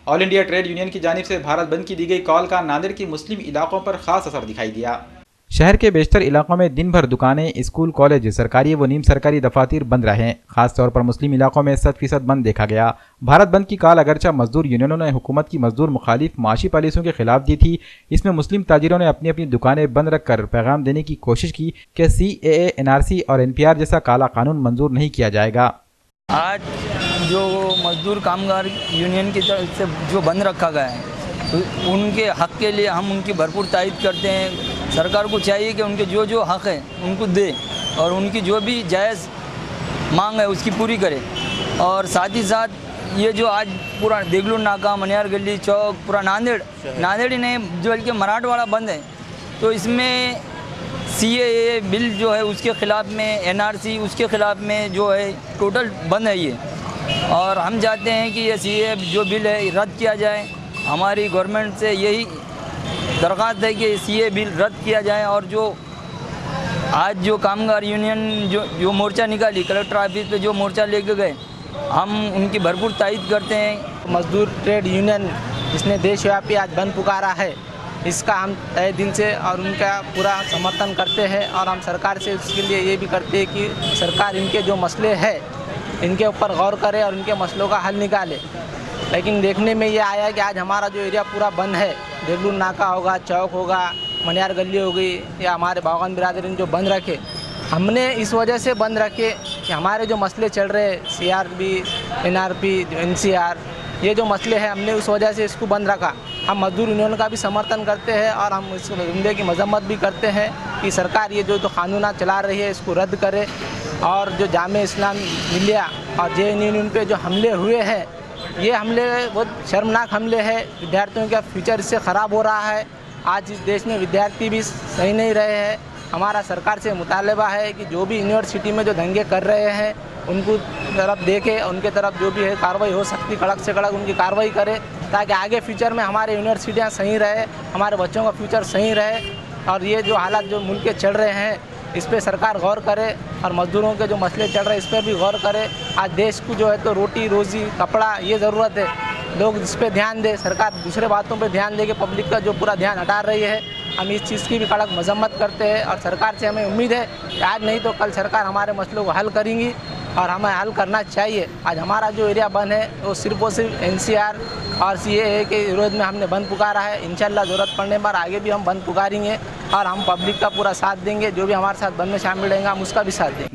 All India trade union की जानिब से भारत बंद की दी गई कॉल का नांदेड़ के मुस्लिम इलाकों पर खास असर दिखाई दिया। शहर के बेशतर इलाकों में दिन भर दुकानें, स्कूल, कॉलेज, सरकारी व नीम सरकारी दफातर बंद रहे। खासतौर पर मुस्लिम इलाकों में 100% बंद देखा गया। भारत बंद की कॉल अगरचा मजदूर यूनियनों ने हुकूमत की मजदूर मुखालिफ माशी पॉलिसियों के खिलाफ दी थी। इसमें मुस्लिम ताजिरों ने अपनी अपनी दुकानें बंद रखकर पैगाम देने की कोशिश की कि CAA, NRC और NPR जैसा काला कानून मंजूर नहीं किया जाएगा। आज जो मजदूर कामगार यूनियन की तरफ से जो बंद रखा गया है, तो उनके हक़ के लिए हम उनकी भरपूर तायद करते हैं। सरकार को चाहिए कि उनके जो जो हक़ है उनको दे और उनकी जो भी जायज़ मांग है उसकी पूरी करे। और साथ ही साथ ये जो आज पूरा देगलू नाका, मनियार गली चौक, पूरा नांदेड़ ही नहीं जो बल्कि मराठवाड़ा बंद है, तो इसमें CAA बिल जो है उसके ख़िलाफ़ में, NRC उसके ख़िलाफ़ में जो है टोटल बंद है ये। और हम चाहते हैं कि ये CAA जो बिल है रद्द किया जाए। हमारी गवर्नमेंट से यही दरख्वास्त है कि CAA बिल रद्द किया जाए। और जो आज जो कामगार यूनियन जो मोर्चा निकाली, कलेक्टर ऑफिस पे जो मोर्चा लेके गए, हम उनकी भरपूर तायद करते हैं। मजदूर ट्रेड यूनियन जिसने देशव्यापी आज बंद पुकारा है, इसका हम तहे दिल से और उनका पूरा समर्थन करते हैं। और हम सरकार से उसके लिए ये भी करते हैं कि सरकार इनके जो मसले हैं इनके ऊपर गौर करे और इनके मसलों का हल निकाले। लेकिन देखने में ये आया कि आज हमारा जो एरिया पूरा बंद है, देगलू नाका होगा, चौक होगा, मनियार गली हो गई या हमारे बागवान बिरादरीन जो बंद रखे, हमने इस वजह से बंद रखे कि हमारे जो मसले चल रहे हैं CRB, NRP, NCR, ये जो मसले हैं हमने उस वजह से इसको बंद रखा। हम मजदूर यूनियन का भी समर्थन करते हैं और हम इस मुद्दे की मजम्मत भी करते हैं कि सरकार ये जो कानून चला रही है इसको रद्द करे। और जो जामे इस्लाम मिलिया और JNU पे जो हमले हुए हैं, ये हमले बहुत शर्मनाक हमले हैं। विद्यार्थियों का फ्यूचर इससे ख़राब हो रहा है। आज इस देश में विद्यार्थी भी सही नहीं रहे हैं। हमारा सरकार से मुतालबा है कि जो भी यूनिवर्सिटी में जो दंगे कर रहे हैं उनको तरफ देखे, उनके तरफ जो भी है कार्रवाई हो सकती कड़क से कड़क उनकी कार्रवाई करे, ताकि आगे फ्यूचर में हमारे यूनिवर्सिटियाँ सही रहे, हमारे बच्चों का फ्यूचर सही रहे। और ये जो हालात जो मुल्क के चल रहे हैं इस पर सरकार गौर करे और मजदूरों के जो मसले चल रहे हैं इस पर भी गौर करे। आज देश को जो है तो रोटी रोज़ी कपड़ा ये ज़रूरत है, लोग इस पर ध्यान दे। सरकार दूसरे बातों पर ध्यान दे के पब्लिक का जो पूरा ध्यान हटा रही है। हम इस चीज़ की भी कड़क मजम्मत करते हैं और सरकार से हमें उम्मीद है कि आज नहीं तो कल सरकार हमारे मसलों को हल करेंगी और हमें हल करना चाहिए। आज हमारा जो एरिया बंद है वो सिर्फ और सिर्फ NCR और CAA के विरोध में हमने बंद पुकारा है। इंशाल्लाह ज़रूरत पड़ने पर आगे भी हम बंद पुकारेंगे और हम पब्लिक का पूरा साथ देंगे। जो भी हमारे साथ बंद में शामिल रहेंगे हम उसका भी साथ देंगे।